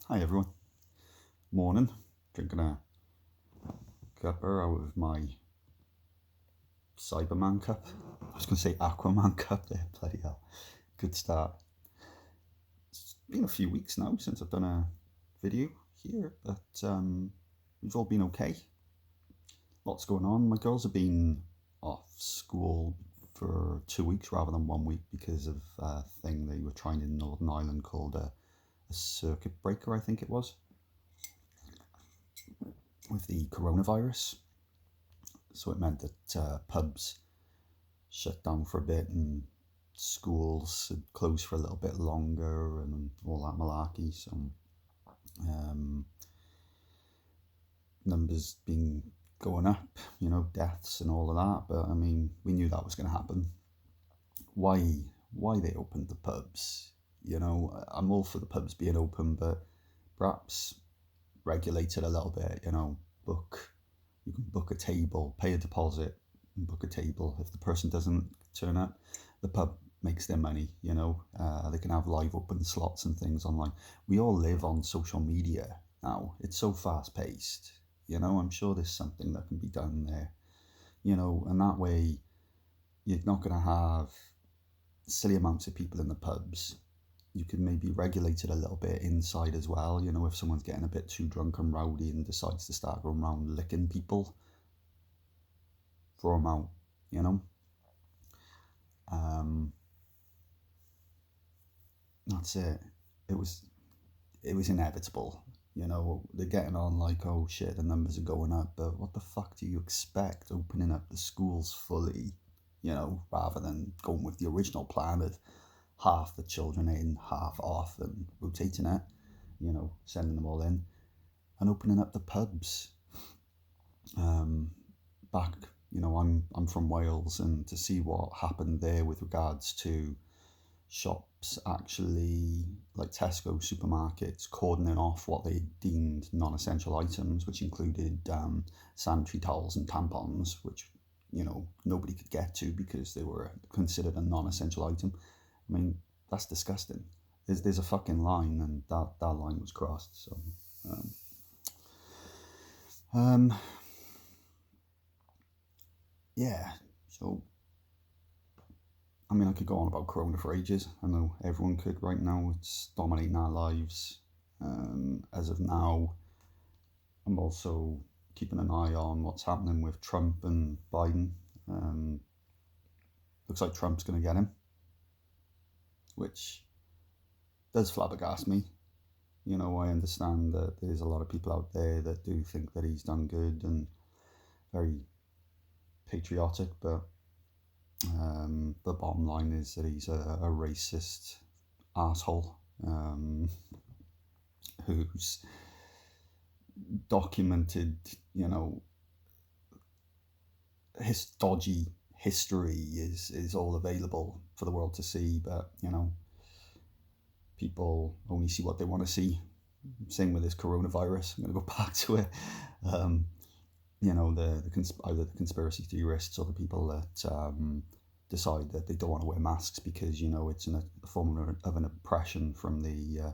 Hi everyone. Morning. Drinking a cuppa out of my Cyberman cup. I was going to say Aquaman cup there. Bloody hell. Good start. It's been a few weeks now since I've done a video here, but we've all been okay. Lots going on. My girls have been off school for 2 weeks rather than 1 week because of a thing they were trying in Northern Ireland called a circuit breaker, I think it was, with the coronavirus. So it meant that pubs shut down for a bit and schools had closed for a little bit longer and all that malarkey. So numbers been going up, deaths and all of that. But I mean, we knew that was going to happen. Why they opened the pubs? I'm all for the pubs being open, but perhaps regulate it a little bit. You can book a table, pay a deposit, and book a table. If the person doesn't turn up, the pub makes their money. They can have live open slots and things online. We all live on social media now. It's so fast paced. I'm sure there's something that can be done there. And that way you're not going to have silly amounts of people in the pubs. You could maybe regulate it a little bit inside as well. If someone's getting a bit too drunk and rowdy and decides to start going around licking people, throw them out. That's it. It was inevitable. They're getting on like, oh shit, the numbers are going up, but what the fuck do you expect opening up the schools fully? Rather than going with the original plan of half the children in, half off, and rotating it, sending them all in, and opening up the pubs. Back, I'm from Wales, and to see what happened there with regards to shops actually, like Tesco supermarkets, cordoning off what they deemed non-essential items, which included sanitary towels and tampons, which nobody could get to because they were considered a non-essential item. I mean, that's disgusting. There's a fucking line, and that line was crossed. So, yeah. So, I mean, I could go on about Corona for ages. I know everyone could right now. It's dominating our lives. As of now, I'm also keeping an eye on what's happening with Trump and Biden. Looks like Trump's going to get him, which does flabbergast me. I understand that there's a lot of people out there that do think that he's done good and very patriotic, but the bottom line is that he's a racist asshole who's documented, his dodgy history is all available for the world to see, but people only see what they want to see. Same with this coronavirus. I'm going to go back to it. Either the conspiracy theorists or the people that decide that they don't want to wear masks because it's a form of an oppression from the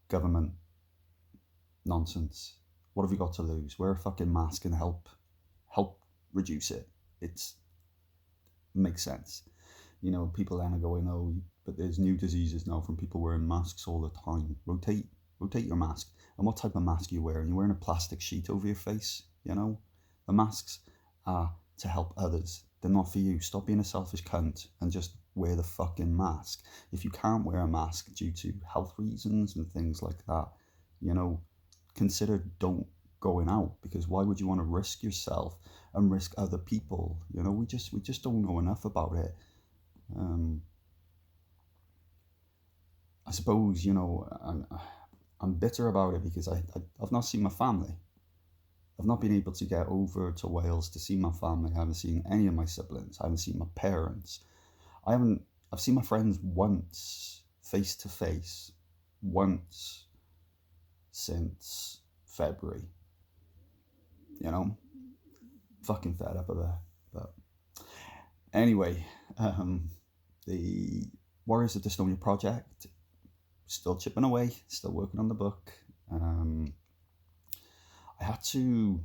government. Nonsense. What have you got to lose? Wear a fucking mask and help reduce it. It makes sense. People then are going, oh, but there's new diseases now from people wearing masks all the time. Rotate your mask. And what type of mask are you wearing? You're wearing a plastic sheet over your face. The masks are to help others. They're not for you. Stop being a selfish cunt and just wear the fucking mask. If you can't wear a mask due to health reasons and things like that, consider don't going out, because why would you want to risk yourself and risk other people? We just don't know enough about it. I suppose I'm bitter about it because I've not seen my family. I've not been able to get over to Wales to see my family. I haven't seen any of my siblings. I haven't seen my parents. I've seen my friends once, face to face, once since February. Fucking fed up of that. But anyway, the Warriors of Dystonia project, still chipping away, still working on the book. Um, I had to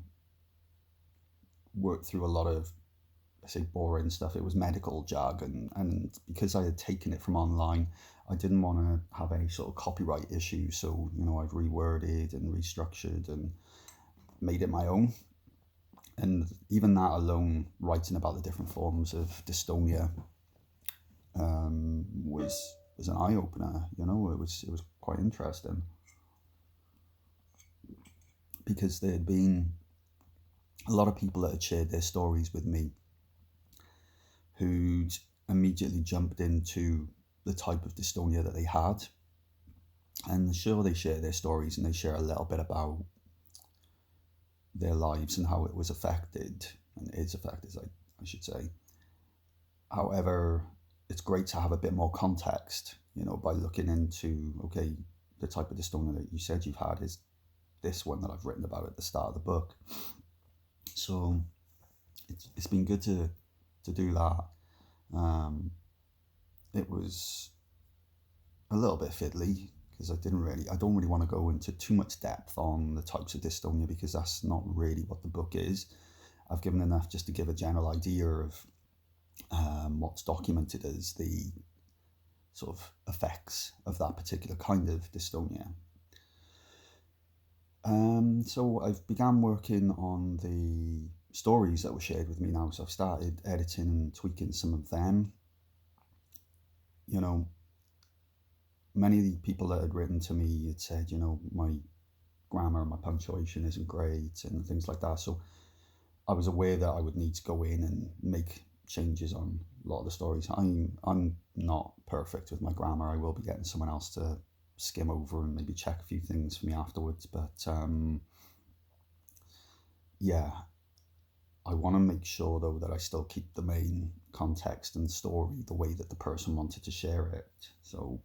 work through a lot of, I say, boring stuff. It was medical jargon, and because I had taken it from online, I didn't want to have any sort of copyright issues. So I've reworded and restructured and made it my own. And even that alone, writing about the different forms of dystonia, was an eye opener. It was quite interesting because there had been a lot of people that had shared their stories with me who'd immediately jumped into the type of dystonia that they had. And sure, they share their stories and they share a little bit about their lives and how it was affected, and is affected, I should say. However, it's great to have a bit more context, by looking into, okay, the type of dystonia that you said you've had is this one that I've written about at the start of the book. So it's been good to do that. It was a little bit fiddly because I don't really want to go into too much depth on the types of dystonia because that's not really what the book is. I've given enough just to give a general idea of what's documented as the sort of effects of that particular kind of dystonia. So I've began working on the stories that were shared with me now. So I've started editing and tweaking some of them. Many of the people that had written to me had said, my grammar, my punctuation isn't great and things like that. So I was aware that I would need to go in and make changes on a lot of the stories. I'm not perfect with my grammar. I will be getting someone else to skim over and maybe check a few things for me afterwards. But yeah, I want to make sure though that I still keep the main context and story the way that the person wanted to share it. So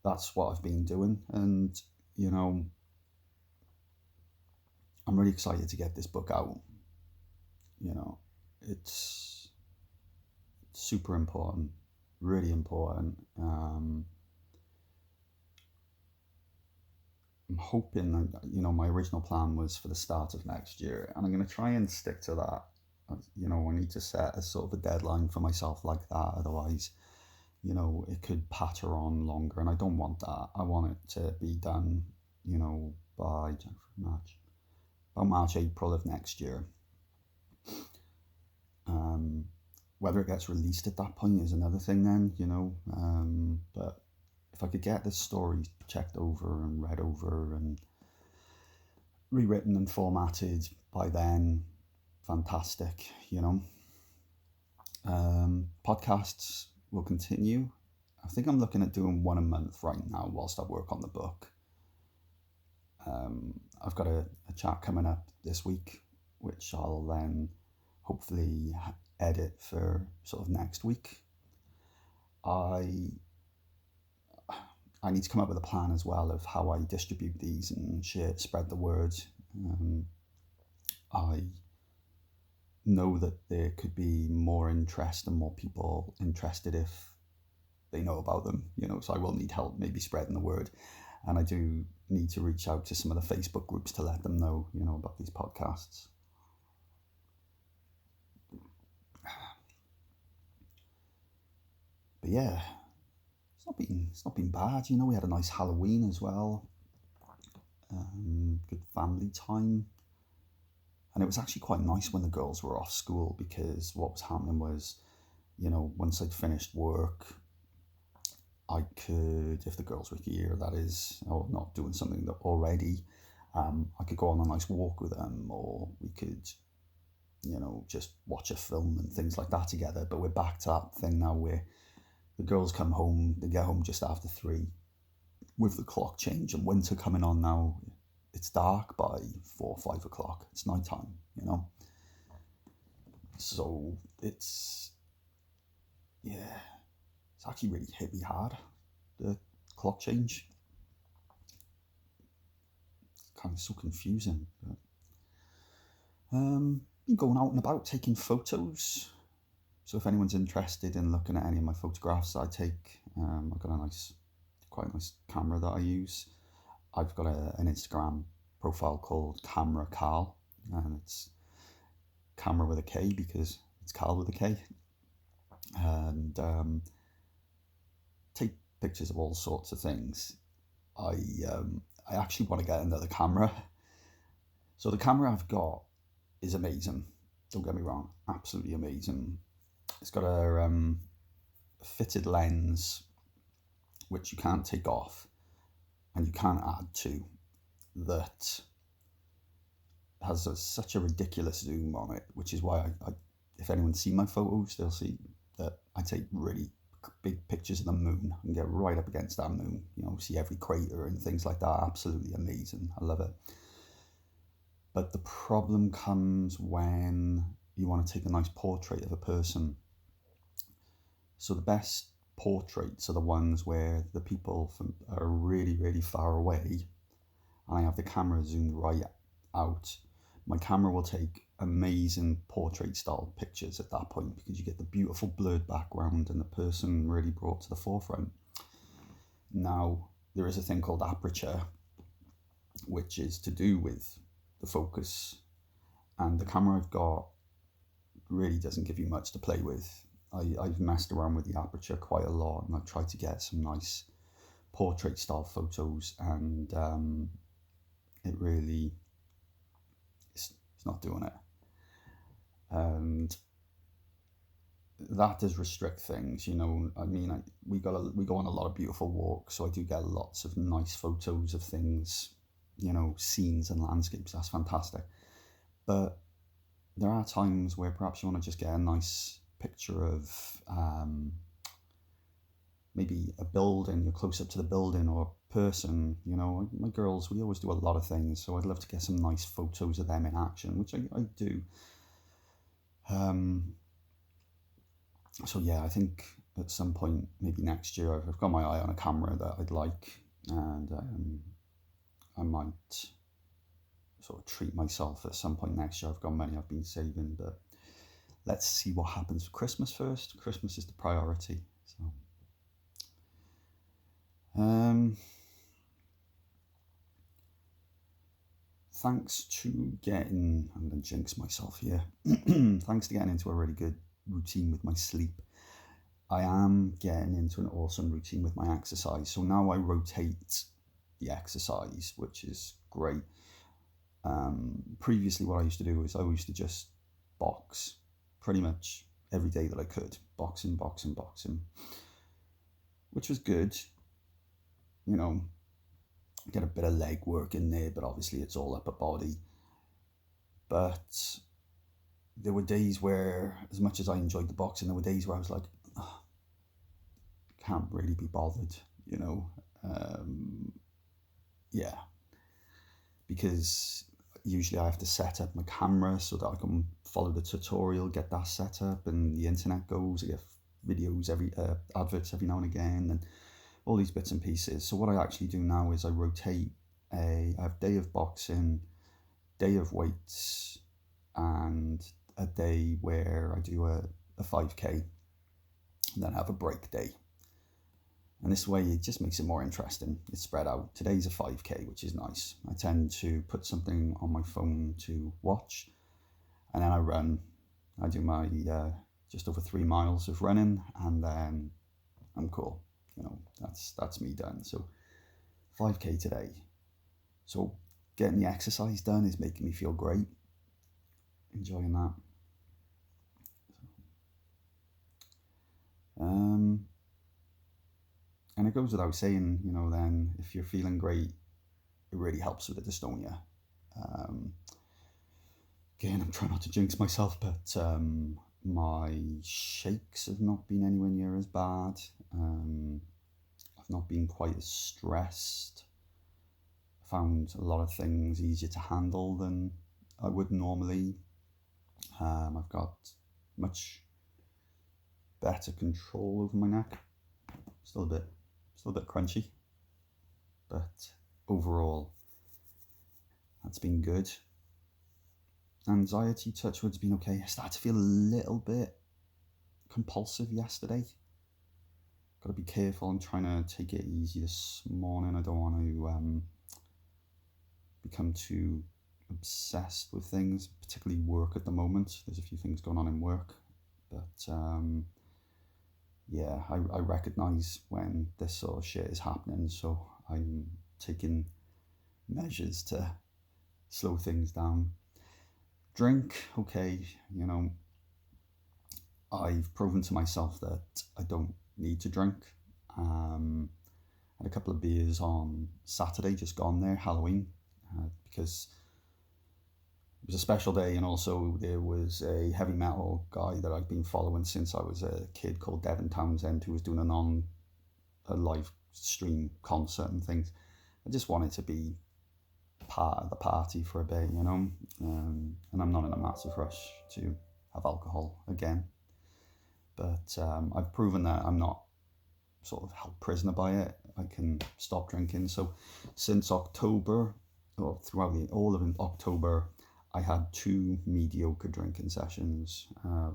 that's what I've been doing, and I'm really excited to get this book out. It's super important, really important. I'm hoping that, my original plan was for the start of next year, and I'm going to try and stick to that. I need to set a sort of a deadline for myself like that. Otherwise, it could patter on longer, and I don't want that. I want it to be done, by March, April of next year. Whether it gets released at that point is another thing then, but if I could get the story checked over and read over and rewritten and formatted by then, fantastic, Podcasts will continue. I think I'm looking at doing one a month right now whilst I work on the book. I've got a chat coming up this week, which I'll then hopefully edit for sort of next week. I need to come up with a plan as well of how I distribute these and spread the word. I know that there could be more interest and more people interested if they know about them, so I will need help maybe spreading the word. And I do need to reach out to some of the Facebook groups to let them know, about these podcasts. But yeah, it's not been bad. We had a nice Halloween as well. Good family time. And it was actually quite nice when the girls were off school, because what was happening was, once I'd finished work, I could, if the girls were here, that is, or not doing something that already, I could go on a nice walk with them, or we could, just watch a film and things like that together. But we're back to that thing now where the girls come home, they get home just after 3, with the clock change and winter coming on now. It's dark by 4 or 5 o'clock. It's night time, So it's actually really hit me hard, the clock change. It's kind of so confusing. But, been going out and about taking photos. So if anyone's interested in looking at any of my photographs that I take, I've got quite a nice camera that I use. I've got an Instagram profile called Camera Carl, and it's camera with a K because it's Carl with a K, and take pictures of all sorts of things. I actually want to get another camera. So the camera I've got is amazing. Don't get me wrong, absolutely amazing. It's got a fitted lens which you can't take off and you can't add to, that has such a ridiculous zoom on it, which is why I if anyone's seen my photos, they'll see that I take really big pictures of the moon and get right up against that moon, see every crater and things like that. Absolutely amazing. I love it. But the problem comes when you want to take a nice portrait of a person. So the best portraits are the ones where the people are really, really far away, and I have the camera zoomed right out. My camera will take amazing portrait style pictures at that point, because you get the beautiful blurred background and the person really brought to the forefront. Now, there is a thing called aperture, which is to do with the focus, and the camera I've got really doesn't give you much to play with. I've messed around with the aperture quite a lot, and I've tried to get some nice portrait style photos, and it really it's not doing it, and that does restrict things. I mean, we go on a lot of beautiful walks, so I do get lots of nice photos of things, scenes and landscapes. That's fantastic. But there are times where perhaps you want to just get a nice picture of maybe a building, you're close up to the building, or a person. My girls, we always do a lot of things, so I'd love to get some nice photos of them in action, which I do. So yeah, I think at some point, maybe next year, I've got my eye on a camera that I'd like, and I might sort of treat myself at some point next year. I've got money I've been saving, but let's see what happens for Christmas first. Christmas is the priority. So, thanks to getting, I'm going to jinx myself here. Thanks to getting into a really good routine with my sleep, I am getting into an awesome routine with my exercise. So now I rotate the exercise, which is great. Previously, what I used to do is I used to just box pretty much every day that I could. Boxing, which was good. Get a bit of leg work in there, but obviously it's all upper body. But there were days where, as much as I enjoyed the boxing, there were days where I was like, oh, can't really be bothered, yeah, because usually I have to set up my camera so that I can follow the tutorial, get that set up, and the internet goes. I get videos, adverts every now and again, and all these bits and pieces. So what I actually do now is I rotate. I have day of boxing, day of weights, and a day where I do a 5K, and then have a break day. And this way it just makes it more interesting. It's spread out. Today's a 5K, which is nice. I tend to put something on my phone to watch, and then I run. I do my just over 3 miles of running, and then I'm cool. That's me done. So 5K today. So getting the exercise done is making me feel great. Enjoying that. And it goes without saying, then if you're feeling great, it really helps with the dystonia. Again, I'm trying not to jinx myself, but my shakes have not been anywhere near as bad. I've not been quite as stressed. I found a lot of things easier to handle than I would normally. I've got much better control over my neck. Still a bit crunchy, but overall, that's been good. Anxiety, touchwood's been okay. I started to feel a little bit compulsive yesterday. Got to be careful. I'm trying to take it easy this morning. I don't want to become too obsessed with things, particularly work at the moment. There's a few things going on in work, but yeah, I recognise when this sort of shit is happening, so I'm taking measures to slow things down. Drink, okay, I've proven to myself that I don't need to drink. Had a couple of beers on Saturday, just gone there, Halloween, because it was a special day, and also there was a heavy metal guy that I've been following since I was a kid called Devin Townsend, who was doing a live stream concert and things. I just wanted to be part of the party for a bit, and I'm not in a massive rush to have alcohol again. But I've proven that I'm not sort of held prisoner by it. I can stop drinking. So since October, or throughout all of October, I had 2 mediocre drinking sessions,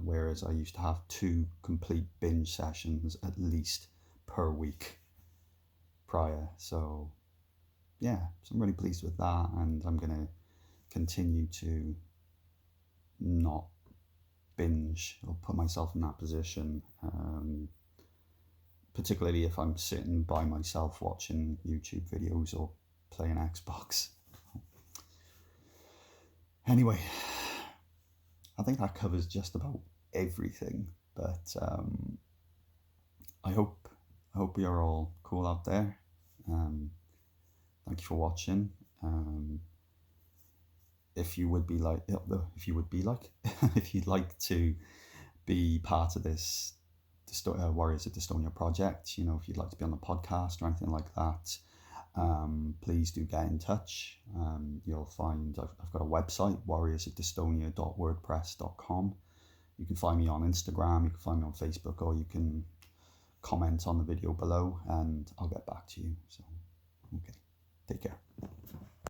whereas I used to have 2 complete binge sessions at least per week prior. So yeah, so I'm really pleased with that, and I'm going to continue to not binge or put myself in that position, particularly if I'm sitting by myself watching YouTube videos or playing Xbox. Anyway, I think that covers just about everything, but I hope you're all cool out there. Thank you for watching. If you'd like to be part of this Warriors of Dystonia project, if you'd like to be on the podcast or anything like that, please do get in touch. You'll find I've got a website, warriorsofdystonia.wordpress.com. You can find me on Instagram, you can find me on Facebook, or you can comment on the video below and I'll get back to you. So, okay, take care.